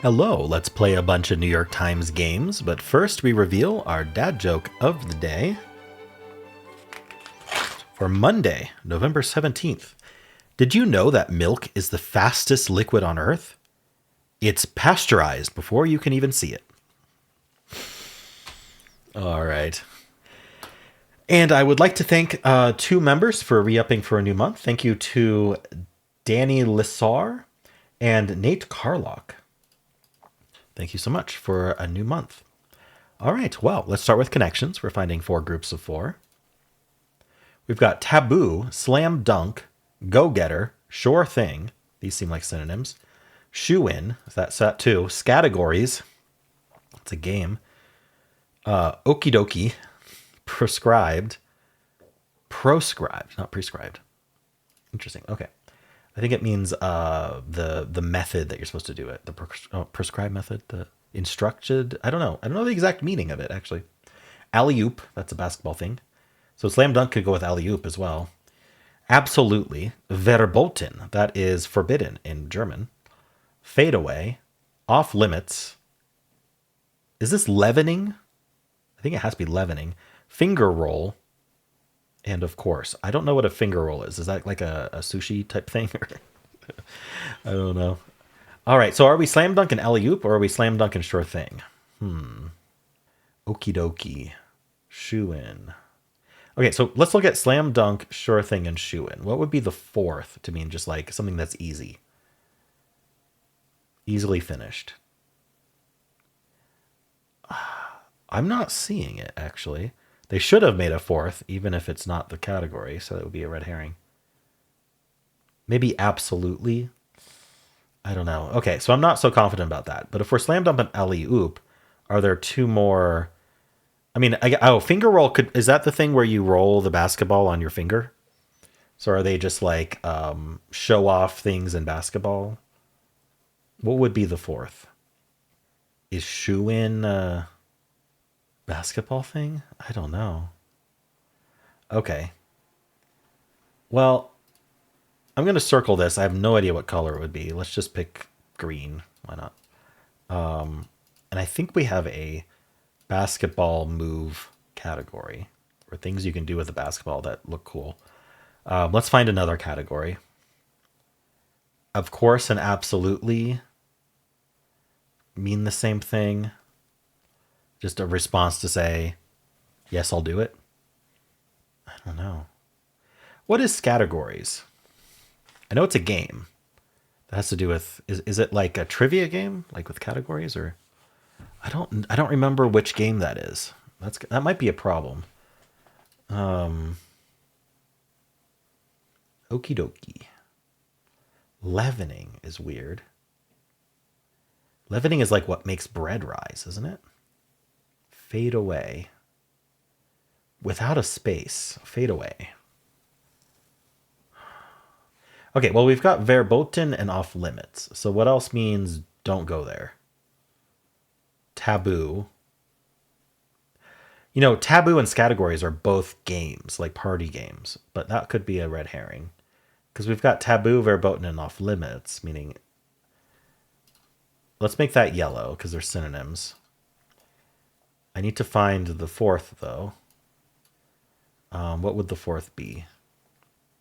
Hello, let's play a bunch of New York Times games, but first we reveal our dad joke of the day for Monday, November 17th. Did you know that milk is the fastest liquid on Earth? It's pasteurized before you can even see it. All right. And I would like to thank two members for re-upping for a new month. Thank you to Danny Lissar and Nate Carlock. Thank you so much for a new month. All right, well, let's start with connections. We're finding 4 groups of 4. We've got taboo, slam dunk, go-getter, sure thing. These seem like synonyms. Shoe-in, that's that too. Scategories, it's a game. Okie dokie, prescribed, proscribed, not prescribed. Interesting, okay. I think it means the method that you're supposed to do it. The prescribed method, the instructed. I don't know. I don't know the exact meaning of it, actually. Alley-oop, that's a basketball thing. So slam dunk could go with alley-oop as well. Absolutely. Verboten, that is forbidden in German. Fade away. Off limits. Is this leavening? I think it has to be leavening. Finger roll. And of course, I don't know what a finger roll is. Is that like a sushi type thing? I don't know. All right, so are we slam dunking alley-oop or are we slam dunking sure thing? Okie dokie. Shoe in. Okay, so let's look at slam dunk, sure thing, and shoe in. What would be the fourth to mean just like something that's easy? Easily finished. I'm not seeing it, actually. They should have made a fourth, even if it's not the category, so that would be a red herring. Maybe absolutely. I don't know. Okay, so I'm not so confident about that. But if we're slam dumping alley-oop, are there 2 more? I mean, finger roll is that the thing where you roll the basketball on your finger? So are they just like show off things in basketball? What would be the fourth? Is shoe in basketball thing? I don't know. Okay. Well, I'm going to circle this. I have no idea what color it would be. Let's just pick green. Why not? And I think we have a basketball move category, or things you can do with a basketball that look cool. Let's find another category. Of course and absolutely mean the same thing. Just a response to say, yes, I'll do it. I don't know. What is categories? I know it's a game that has to do with, is it like a trivia game, like with categories, or I don't remember which game that is. That might be a problem. Okie dokie. Leavening is weird. Leavening is like what makes bread rise, isn't it? Fade away. Without a space. Fade away. Okay, well, we've got verboten and off limits. So what else means don't go there? Taboo. You know, taboo and categories are both games, like party games, but that could be a red herring. Because we've got taboo, verboten, and off limits, meaning... Let's make that yellow, because they're synonyms. I need to find the fourth, though. What would the fourth be?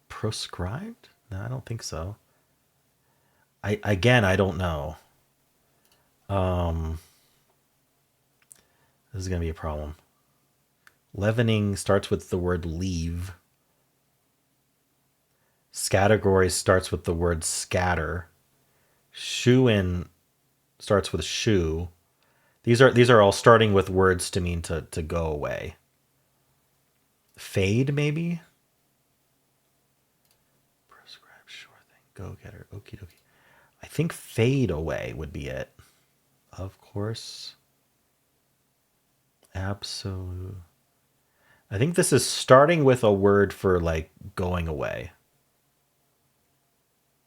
Proscribed? No, I don't think so. I don't know. This is going to be a problem. Leavening starts with the word leave. Categories starts with the word scatter. Shoe in starts with shoe. These are all starting with words to mean to go away. Fade, maybe? Prescribe, sure thing. Go getter. Okie dokie. I think fade away would be it. Of course. Absolute. I think this is starting with a word for like going away.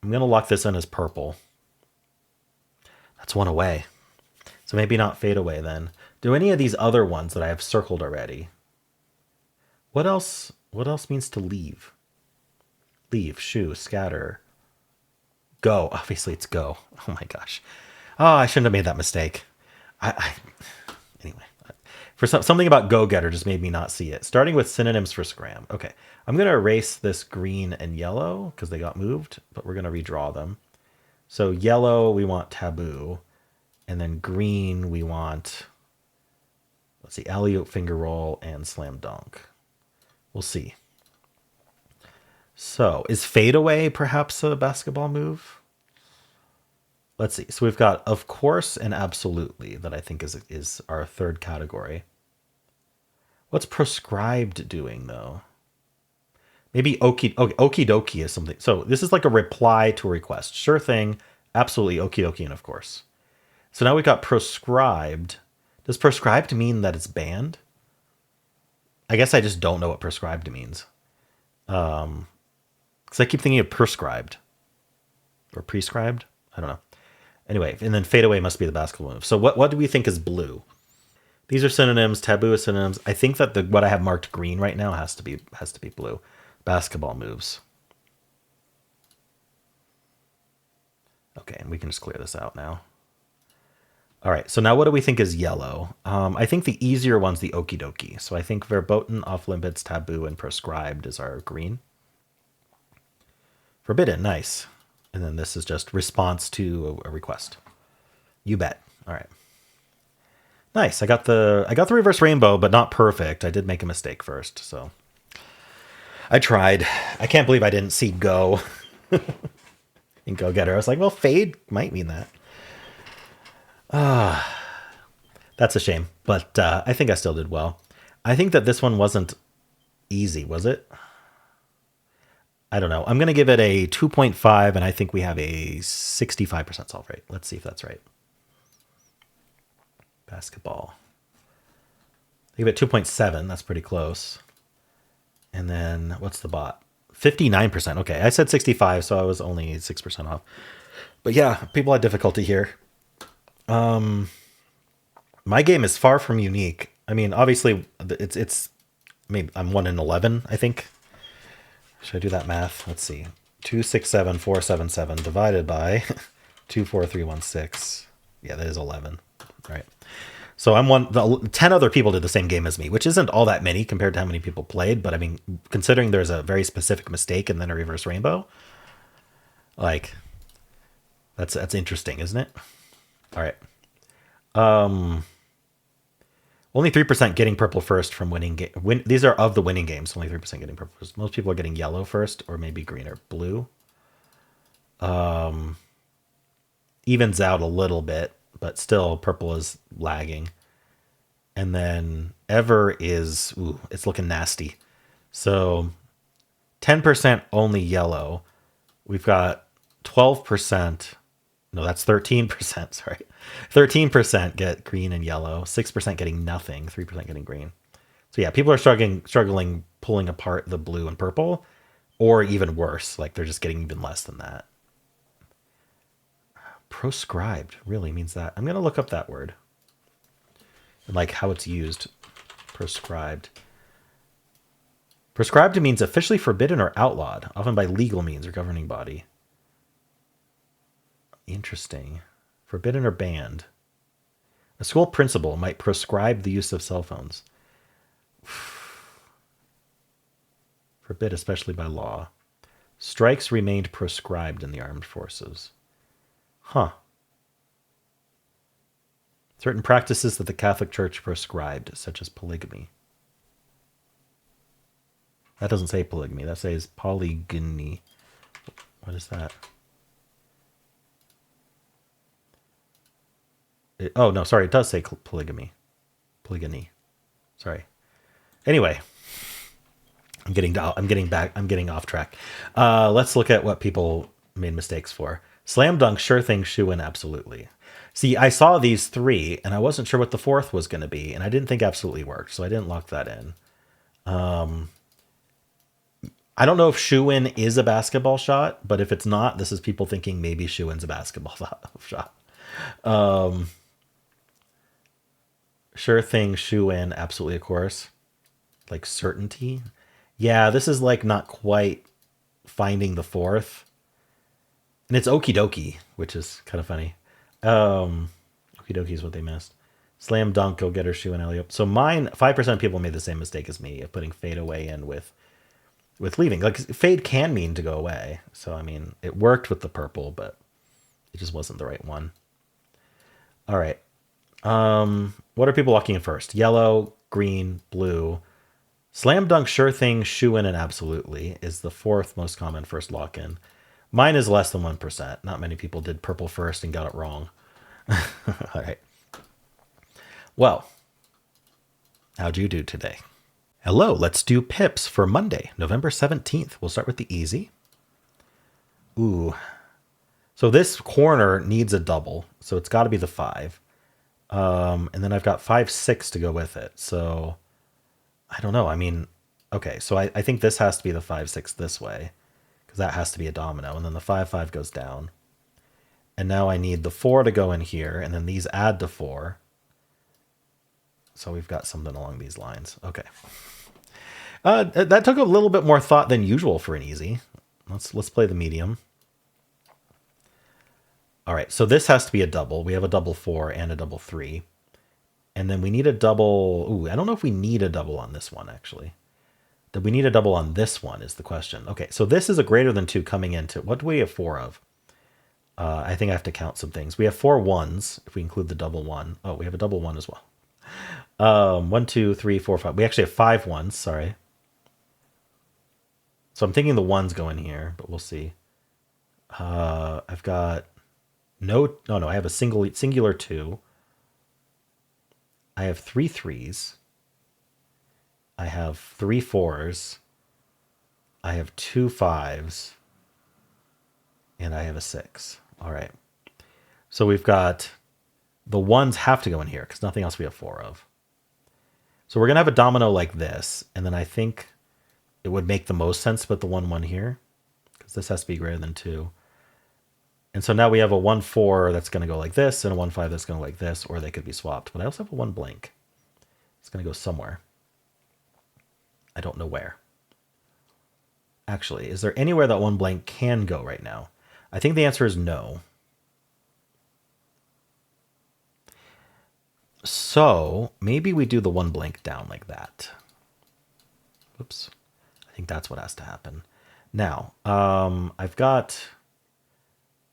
I'm going to lock this in as purple. That's one away. So maybe not fade away then. Do any of these other ones that I have circled already? What else means to leave? Leave, shoe, scatter. Go. Obviously it's go. Oh my gosh. Oh, I shouldn't have made that mistake. I anyway. For something about Go Getter just made me not see it. Starting with synonyms for scram. Okay, I'm gonna erase this green and yellow because they got moved, but we're gonna redraw them. So yellow we want taboo, and then green we want, let's see, alley-oop, finger roll, and slam dunk. We'll see. So is fadeaway perhaps a basketball move? Let's see. So we've got of course and absolutely that I think is our third category. What's prescribed doing though? Maybe okie dokie is something. So this is like a reply to a request. Sure thing, absolutely, okie dokie, and of course. So now we've got prescribed. Does prescribed mean that it's banned? I guess I just don't know what prescribed means. Because I keep thinking of prescribed or prescribed. I don't know. Anyway, and then fadeaway must be the basketball move. So what do we think is blue? These are synonyms. Taboo is synonyms. I think that what I have marked green right now has to be blue. Basketball moves. Okay, and we can just clear this out now. All right, so now what do we think is yellow? I think the easier one's the okie dokie. So I think verboten, off limits, taboo, and prescribed is our green. Forbidden, nice. And then this is just response to a request. You bet. All right. Nice. I got the reverse rainbow, but not perfect. I did make a mistake first, so I tried. I can't believe I didn't see go in Go Getter. I was like, well, fade might mean that. That's a shame, but I think I still did well. I think that this one wasn't easy, was it? I don't know. I'm going to give it a 2.5, and I think we have a 65% solve rate. Let's see if that's right. Basketball. I give it 2.7. That's pretty close. And then what's the bot? 59%. Okay, I said 65, so I was only 6% off. But yeah, people had difficulty here. My game is far from unique. I mean, obviously, it's. I mean, I'm 1 in 11, I think. Should I do that math? Let's see. 267,477 divided by 24316. Yeah, that is 11. All right. So I'm 10 other people did the same game as me, which isn't all that many compared to how many people played. But I mean, considering there's a very specific mistake and then a reverse rainbow, like that's interesting, isn't it? All right. Only 3% getting purple first from winning game. These are of the winning games. Only 3% getting purple first. Most people are getting yellow first, or maybe green or blue. Evens out a little bit, but still purple is lagging. And then ever is, it's looking nasty. So 10% only yellow. We've got 12%. No, that's 13%. Sorry. 13% get green and yellow. 6% getting nothing. 3% getting green. So yeah, people are struggling pulling apart the blue and purple, or even worse, like they're just getting even less than that. Proscribed really means that. I'm going to look up that word and like how it's used. Proscribed. Proscribed means officially forbidden or outlawed, often by legal means or governing body. Interesting. Forbidden or banned. A school principal might proscribe the use of cell phones. Forbid, especially by law. Strikes remained proscribed in the armed forces. Huh. Certain practices that the Catholic Church proscribed, such as polygamy. That doesn't say polygamy. That says polygyny. What is that? Oh, no, sorry. It does say polygamy. Polygyny. Sorry. Anyway, I'm getting off track. Let's look at what people made mistakes for. Slam dunk, sure thing, shoe in, absolutely. See, I saw these three, and I wasn't sure what the fourth was going to be, and I didn't think absolutely worked, so I didn't lock that in. I don't know if shoe in is a basketball shot, but if it's not, this is people thinking maybe shoe in's a basketball shot. Sure thing, shoe in, absolutely, of course. Like certainty. Yeah, this is like not quite finding the fourth. And it's okie dokie, which is kind of funny. Okie dokie is what they missed. Slam dunk, go get her shoe and alley up. So mine, 5% of people made the same mistake as me of putting fade away in with leaving. Like fade can mean to go away. So I mean, it worked with the purple, but it just wasn't the right one. All right. What are people locking in first? Yellow, green, blue. Slam dunk, sure thing, shoe in, and absolutely is the fourth most common first lock in. Mine is less than 1%. Not many people did purple first and got it wrong. All right. Well, how'd you do today? Hello, let's do pips for Monday, November 17th. We'll start with the easy. Ooh. So this corner needs a double, so it's got to be the 5. And then I've got 5, 6 to go with it. So I don't know. I mean, okay, so I think this has to be the 5, 6 this way, because that has to be a domino. And then the 5, 5 goes down. And now I need the 4 to go in here, and then these add to 4. So we've got something along these lines. Okay. That took a little bit more thought than usual for an easy. Let's play the medium. All right, so this has to be a double. We have a double 4 and a double 3. And then we need a double... Ooh, I don't know if we need a double on this one, actually. Do we need a double on this one is the question. Okay, so this is a greater than 2 coming into... What do we have 4 of? I think I have to count some things. We have 4 1s, if we include the double 1. Oh, we have a double 1 as well. 1, 2, 3, 4, 5. We actually have 5 1s, sorry. So I'm thinking the 1s go in here, but we'll see. I've got... No, I have a singular 2. I have 3 3s. I have 3 4s. I have 2 5s. And I have a 6. All right. So we've got the 1s have to go in here because nothing else we have 4 of. So we're going to have a domino like this. And then I think it would make the most sense to put the 1 1 here because this has to be greater than 2. And so now we have a 1 4 that's going to go like this and a 1 5 that's going to go like this, or they could be swapped. But I also have a 1 blank. It's going to go somewhere. I don't know where. Actually, is there anywhere that 1 blank can go right now? I think the answer is no. So maybe we do the 1 blank down like that. Whoops. I think that's what has to happen. Now, I've got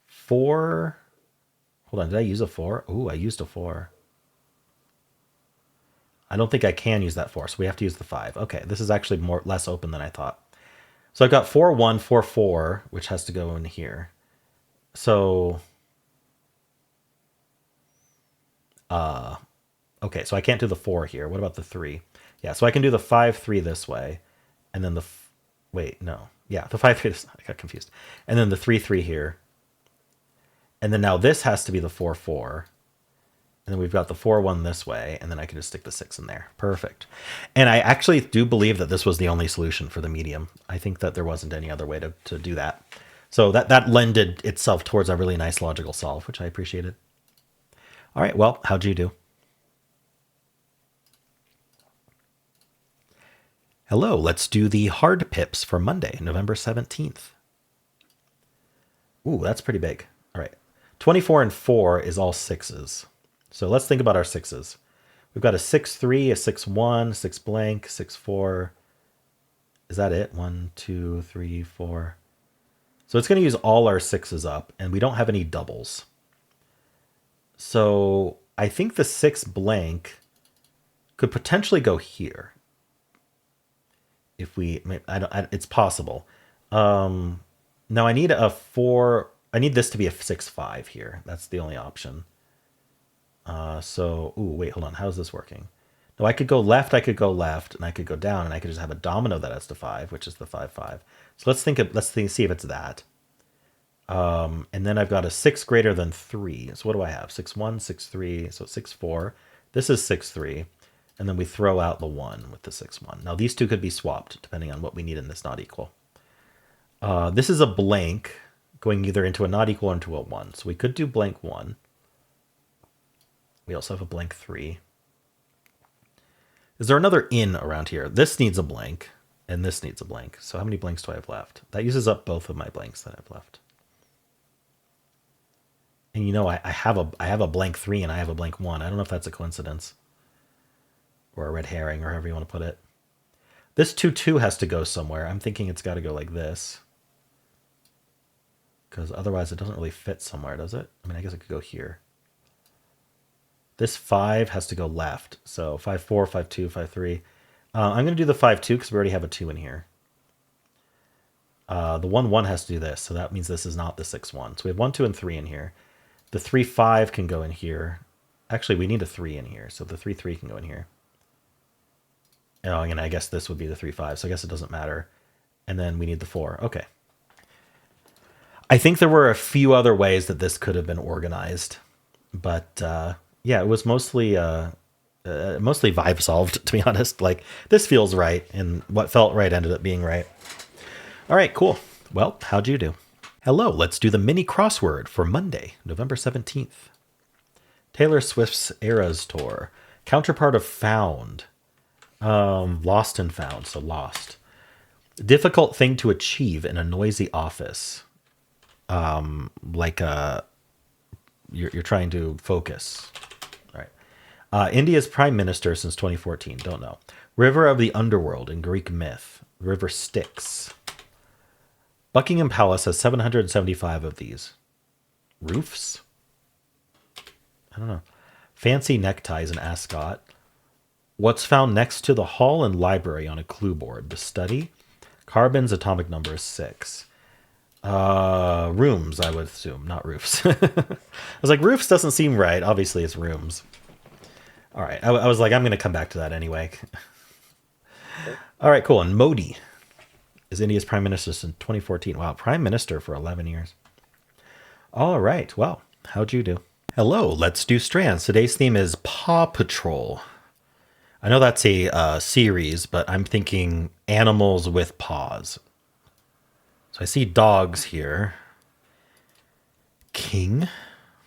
4. Hold on, did I use a 4? Ooh, I used a 4. I don't think I can use that 4, so we have to use the 5. Okay, this is actually less open than I thought. So I've got 4 1, 4 4, which has to go in here. So, okay, so I can't do the 4 here. What about the 3? Yeah, so I can do the 5 3 this way, and then the wait, no, yeah, the 5 3. I got confused, and then the 3 3 here. And then now this has to be the 4 4. And then we've got the 4 1 this way. And then I can just stick the 6 in there. Perfect. And I actually do believe that this was the only solution for the medium. I think that there wasn't any other way to do that. So that lended itself towards a really nice logical solve, which I appreciated. All right, well, how'd you do? Hello, let's do the hard pips for Monday, November 17th. Ooh, that's pretty big. All right. 24 and 4 is all 6s. So let's think about our 6s. We've got a 6 3, a 6 1, 6 blank, 6 4. Is that it? 1, 2, 3, 4. So it's going to use all our 6s up, and we don't have any doubles. So I think the 6 blank could potentially go here. If we, it's possible. Now I need a 4. I need this to be a 6 5 here. That's the only option. So, ooh, wait, hold on. How's this working? No, I could go left, and I could go down, and I could just have a domino that has to 5, which is the 5 5. So let's see if it's that. And then I've got a 6 greater than 3. So what do I have? 6 1, 6 3. So 6 4. This is 6 3. And then we throw out the 1 with the 6 1. Now these two could be swapped depending on what we need in this not equal. This is a blank going either into a not equal or into a 1. So we could do blank 1. We also have a blank 3. Is there another in around here? This needs a blank, and this needs a blank. So how many blanks do I have left? That uses up both of my blanks that I've left. And you know, I have a blank 3 and I have a blank 1. I don't know if that's a coincidence or a red herring or however you want to put it. This 2-2 has to go somewhere. I'm thinking it's got to go like this. Because otherwise it doesn't really fit somewhere, does it? I mean, I guess it could go here. This 5 has to go left. So 5-4, 5-2, 5-3. I'm going to do the 5-2 because we already have a 2 in here. The 1-1 has to do this. So that means this is not the 6-1. So we have 1, 2, and 3 in here. The 3-5 can go in here. Actually, we need a 3 in here. So the 3-3 can go in here. Oh, and I guess this would be the 3-5. So I guess it doesn't matter. And then we need the 4. Okay. I think there were a few other ways that this could have been organized. But yeah, it was mostly vibe solved, to be honest. Like, this feels right. And what felt right ended up being right. All right, cool. Well, how'd you do? Hello, let's do the mini crossword for Monday, November 17th. Taylor Swift's Eras Tour. Counterpart of found. Lost and found, so lost. Difficult thing to achieve in a noisy office. Like you're trying to focus. All right. India's prime minister since 2014. Don't know. River of the underworld in Greek myth. River Styx. Buckingham Palace has 775 of these. Roofs? I don't know. Fancy neckties in Ascot. What's found next to the hall and library on a clue board? The study. Carbon's atomic number is 6. Rooms, I would assume, not roofs. I was like, roofs doesn't seem right. Obviously, it's rooms. All right. I was like, I'm going to come back to that anyway. All right, cool. And Modi is India's prime minister since 2014. Wow, prime minister for 11 years. All right. Well, how'd you do? Hello, let's do Strands. Today's theme is Paw Patrol. I know that's a series, but I'm thinking animals with paws. So I see dogs here. King.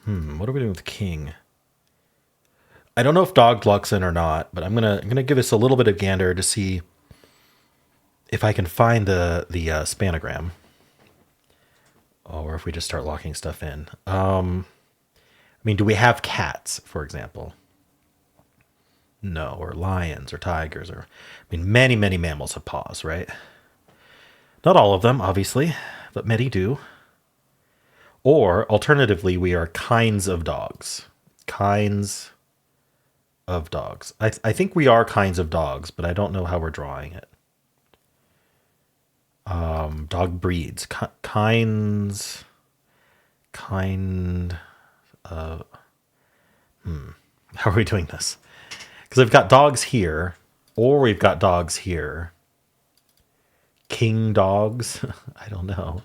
What are we doing with king? I don't know if dog luck's in or not, but I'm gonna give this a little bit of gander to see if I can find the spanogram, or if we just start locking stuff in. I mean, do we have cats, for example? No, or lions or tigers, or I mean, many mammals have paws, right? Not all of them, obviously, but many do. Or, alternatively, we are kinds of dogs. Kinds of dogs. I think we are kinds of dogs, but I don't know how we're drawing it. Dog breeds. Kinds. Kind of... How are we doing this? Because we've got dogs here, or we've got dogs here. King dogs? I don't know.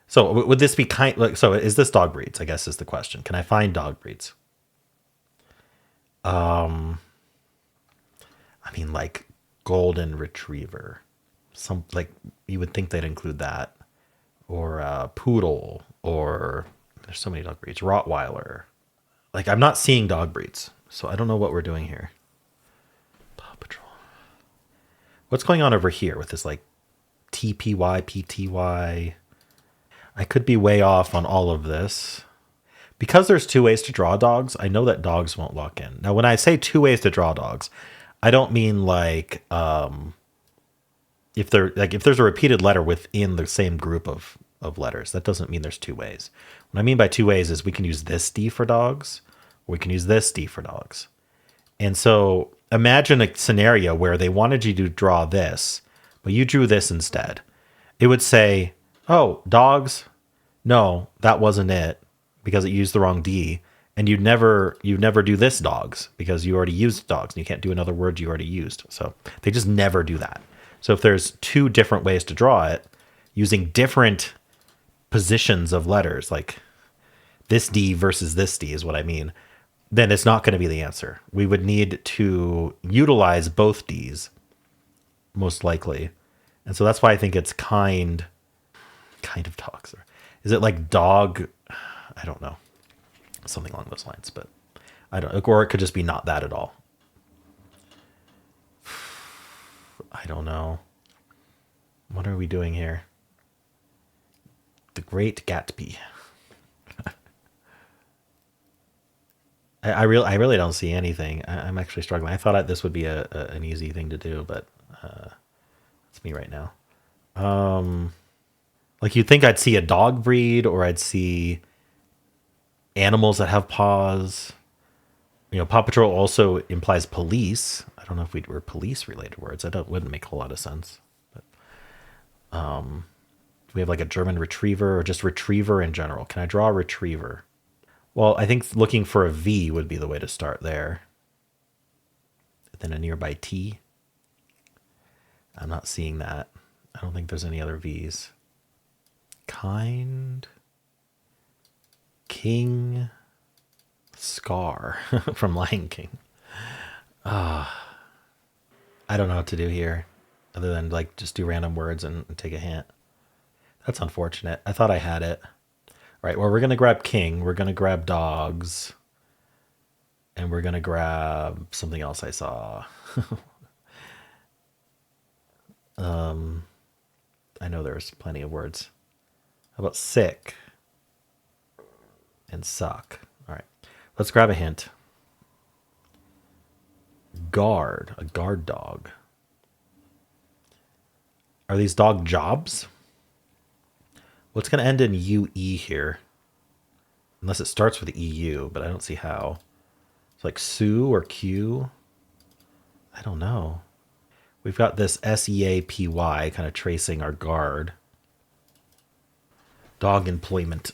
So would this be so is this dog breeds, I guess is the question. Can I find dog breeds? I mean, like golden retriever. Some, like, you would think they'd include that. Or poodle, or there's so many dog breeds. Rottweiler. Like, I'm not seeing dog breeds, so I don't know what we're doing here. Paw Patrol. What's going on over here with this, like, TPY, PTY? I could be way off on all of this. Because there's 2 ways to draw dogs, I know that dogs won't lock in. Now, when I say 2 ways to draw dogs, I don't mean like if there's a repeated letter within the same group of letters. That doesn't mean there's 2 ways. What I mean by 2 ways is we can use this D for dogs, or we can use this D for dogs. And so imagine a scenario where they wanted you to draw this, but you drew this instead. It would say, oh, dogs? No, that wasn't it, because it used the wrong D. And you'd never do this dogs, because you already used dogs, and you can't do another word you already used. So they just never do that. So if there's 2 different ways to draw it, using different positions of letters, like this D versus this D is what I mean, then it's not going to be the answer. We would need to utilize both Ds, most likely. And so that's why I think it's kind of dogs. Or is it like dog? I don't know. Something along those lines, but I don't, or it could just be not that at all. I don't know. What are we doing here? The Great Gatsby. I really don't see anything. I'm actually struggling. I thought this would be an easy thing to do, but it's me right now. Like you'd think I'd see a dog breed, or I'd see animals that have paws. You know, Paw Patrol also implies police. I don't know if we were police related words. Wouldn't make a whole lot of sense. But we have like a German retriever, or just retriever in general. Can I draw a retriever? Well, I think looking for a V would be the way to start there. Then a nearby T. I'm not seeing that. I don't think there's any other V's. Kind. King. Scar from Lion King. I don't know what to do here other than like just do random words and take a hint. That's unfortunate. I thought I had it. All right, well, we're going to grab king. We're going to grab dogs. And we're going to grab something else I saw. I know there's plenty of words. How about sick and suck? All right, let's grab a hint. Guard, a guard dog. Are these dog jobs? What's going to end in UE here? Unless it starts with EU, but I don't see how. It's like Sue or Q. I don't know. We've got this SEAPY kind of tracing our guard. Dog employment.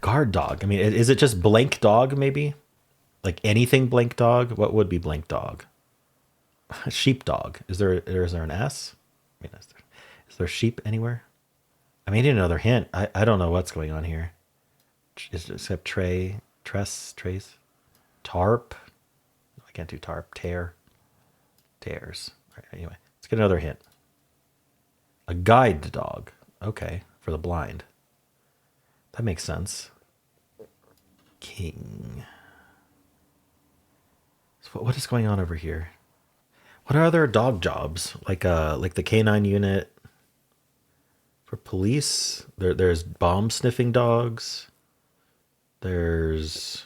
Guard dog. I mean, is it just blank dog maybe? Like anything blank dog? What would be blank dog? Sheepdog. Is there an S? I mean, is there sheep anywhere? I may need another hint. I don't know what's going on here. Except trace. Tarp. I can't do tarp. Tears. All right, anyway, let's get another hint. A guide dog. Okay, for the blind. That makes sense. King. So what is going on over here? What are other dog jobs? Like the canine unit for police? There's bomb sniffing dogs. There's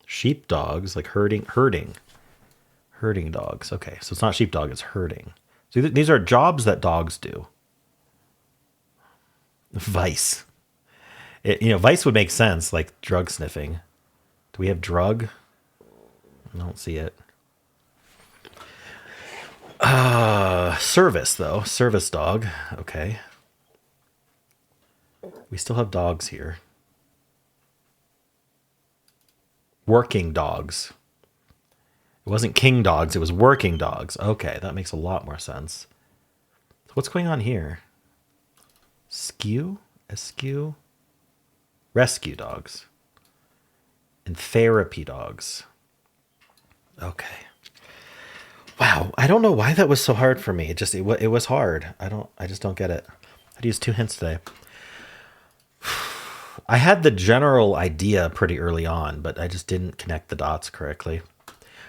sheep dogs, like herding dogs. Okay, so it's not sheepdog, it's herding. So these are jobs that dogs do. Vice. Vice would make sense, like drug sniffing. Do we have drug? I don't see it. Service, though. Service dog. Okay. We still have dogs here. Working dogs. It wasn't king dogs, it was working dogs. Okay, that makes a lot more sense. So what's going on here? Skew? Eskew? Rescue dogs. And therapy dogs. Okay. Wow, I don't know why that was so hard for me. It was hard. I just don't get it. I had to use 2 hints today. I had the general idea pretty early on, but I just didn't connect the dots correctly.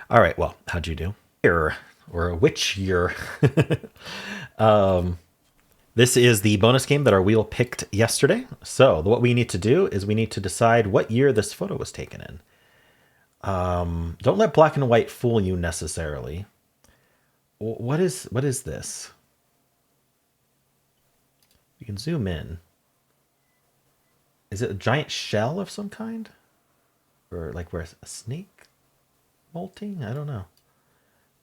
All right, well, how'd you do? Year, or which year? This is the bonus game that our wheel picked yesterday. So what we need to do is we need to decide what year this photo was taken in. Don't let black and white fool you necessarily. What is this? You can zoom in. Is it a giant shell of some kind? Or like where a snake molting? I don't know.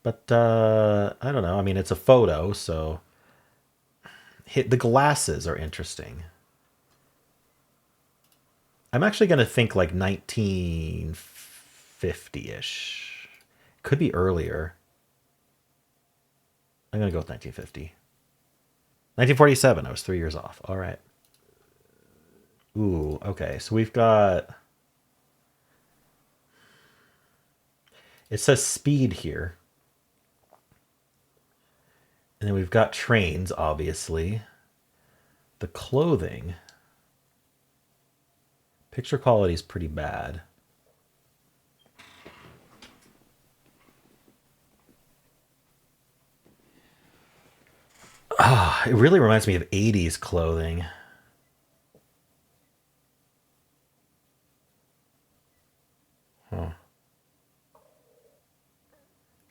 But I don't know. I mean, it's a photo, so the glasses are interesting. I'm actually going to think like 1950-ish. Could be earlier. I'm going to go with 1950. 1947. I was 3 years off. All right. Ooh, okay. So we've got... It says speed here. And then we've got trains, obviously. The clothing. Picture quality is pretty bad. It really reminds me of 80s clothing.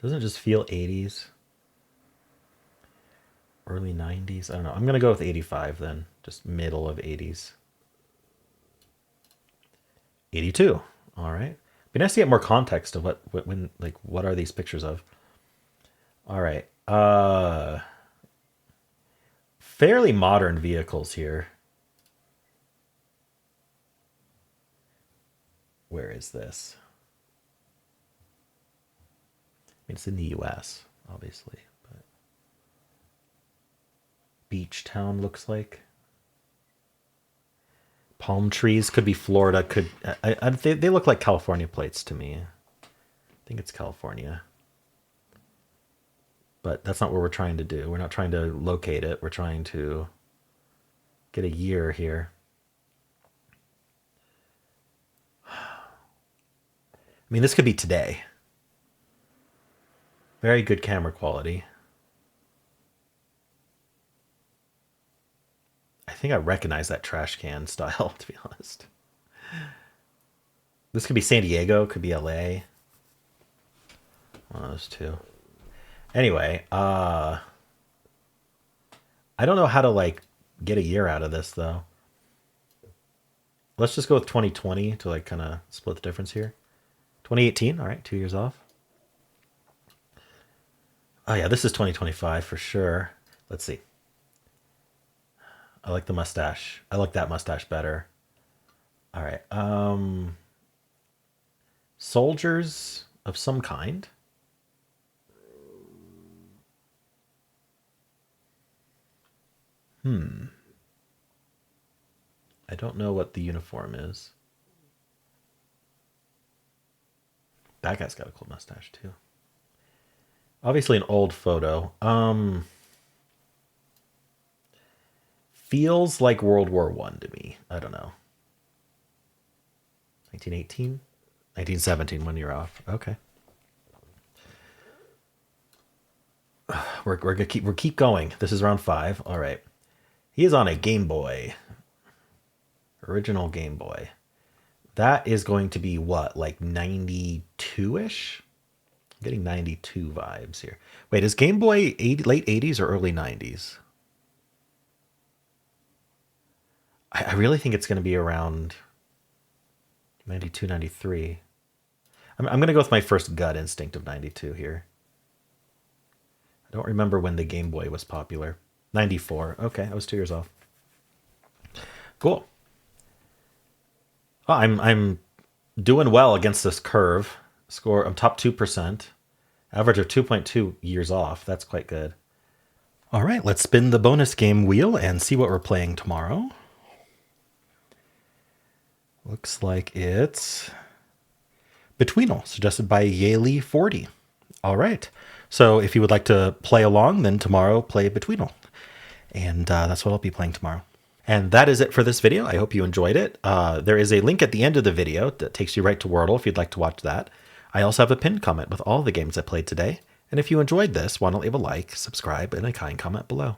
Doesn't it just feel 80s? Early 90s? I don't know. I'm going to go with 85 then. Just middle of 80s. 82. All right. Be nice to get more context of what are these pictures of? All right. Fairly modern vehicles here. Where is this? I mean, it's in the US, obviously, but beach town looks like. Palm trees could be Florida. They look like California plates to me. I think it's California. But that's not what we're trying to do. We're not trying to locate it. We're trying to get a year here. I mean, this could be today. Very good camera quality. I think I recognize that trash can style, to be honest. This could be San Diego, could be LA. One of those two. Anyway, I don't know how to like get a year out of this though. Let's just go with 2020 to like kind of split the difference here. 2018, all right, 2 years off. Oh yeah, this is 2025 for sure. Let's see. I like the mustache. I like that mustache better. All right. Soldiers of some kind. I don't know what the uniform is. That guy's got a cool mustache too. Obviously an old photo. Feels like World War One to me. I don't know. 1918? 1917, 1 year off. Okay. We're gonna keep going. This is round 5. All right. He is on a Game Boy. Original Game Boy. That is going to be what, like 92-ish? I'm getting 92 vibes here. Wait, is Game Boy late 80s or early 90s? I really think it's going to be around 92, 93. I'm going to go with my first gut instinct of 92 here. I don't remember when the Game Boy was popular. 94. Okay, I was 2 years off. Cool. Oh, I'm doing well against this curve. Score, I'm top 2%. Average of 2.2 years off. That's quite good. All right, let's spin the bonus game wheel and see what we're playing tomorrow. Looks like it's Betweenal, suggested by Yaley40. All right. So if you would like to play along, then tomorrow play Betweenal. And that's what I'll be playing tomorrow. And that is it for this video. I hope you enjoyed it. There is a link at the end of the video that takes you right to Wordle if you'd like to watch that. I also have a pinned comment with all the games I played today. And if you enjoyed this, why not leave a like, subscribe, and a kind comment below.